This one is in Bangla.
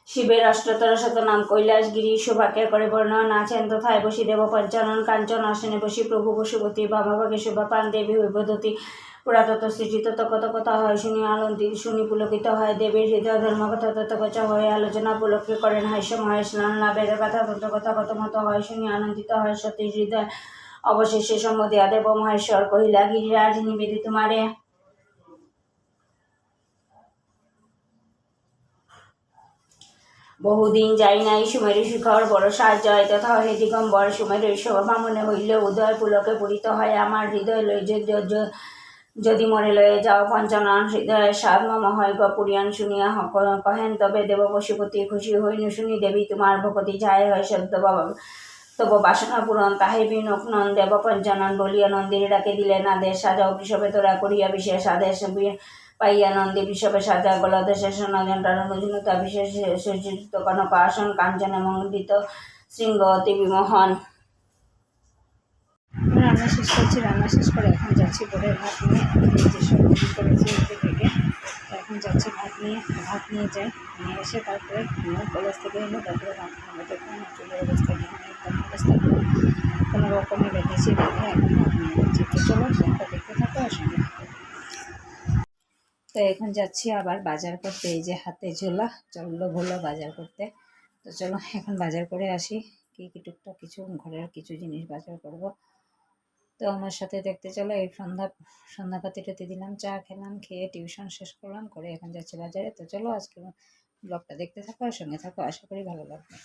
শিবের অষ্টতর শতনাম কৈলাসগিরি শোভাকে করে বর্ণনা আছেন তথায় বসি দেব পঞ্চানন কাঞ্চন আসনে বসি প্রভু পশুপতি বামাভাগে শোভা পান দেবী হৈবদতী পুরাতত সৃষ্টি তত কথা হয় শুনি আনন্দিত শুনি পুলকিত হয় দেবীর হৃদয় ধর্মকথা তত্ত্বকথা হয়ে আলোচনা উপলক্ষে করেন হাস্য মহেশ স্নান লাভের কথা তন্ত্রকথা কত মত হয় শুনি আনন্দিত হয় সতী হৃদয় অবশেষে সম্মদিয়া দেব মহেশ্বর কহিলা গিরিরাজ নিবেদিত মারে। বহুদিন যাই নাই সুমেরু শিখর বড় সাহায্য তথা হে দিগম্বর সুমেরু শোভা মনে হইলে উদয় পুলকে পূরিত হয় আমার হৃদয় লই যদি মনে লয়ে যাও পঞ্চানন হৃদয়ের সাধ মম হয় গপুরিয়ান শুনিয়া কহেন তবে দেব পশুপতি খুশি হইন শুনি দেবী তোমার ভকতি যায় হয় সদ্য বাবা তব বাসনা পূরণ তাহে বিনোক নন দেব পঞ্চানন বলিয়া নন্দির ডাকে দিলেন আদেশ সাজাও বিষবে তোরা করিয়া বিশেষ আদেশ পাইয়া নন্দী বিষবে সাজা গলদেশে সোনাজনটার মজুনতা বিশেষ সজ্জিত কনক আসন কাঞ্চনে মণ্ডিত শৃঙ্গ অতি বিমোহন। রান্না শেষ করছি, রান্না শেষ করে এখন যাচ্ছি বোর্ডের ভাত নিয়ে যে সবজি করেছি এতে থেকে এখন যাচ্ছি ভাত নিয়ে যাই নিয়ে এসে তারপরে কলেজ থেকে এলে তারপরে ভাত খাবো। দেখুন চুলের অবস্থা একদম অবস্থা কোনো রকমে রেখেছি রেখে এখন ভাত নিয়ে যাচ্ছি। তো চলো সবটা দেখতে থাকো আর সঙ্গে থাকো। তো এখন যাচ্ছি আবার বাজার করতে, এই যে হাতে ঝোলা চললো ভুলো বাজার করতে। তো চলো এখন বাজার করে আসি, কি টুকটাক কিছু ঘরের কিছু জিনিস বাজার করব। তো আমার সাথে দেখতে চলো। এই সন্ধ্যাপাতি টাতি দিলাম, চা খেলাম, খেয়ে টিউশন শেষ করলাম করে এখন যাচ্ছি বাজারে। তো চলো আজকে ব্লগটা দেখতে থাকো আর সঙ্গে থাকো, আশা করি ভালো লাগবে।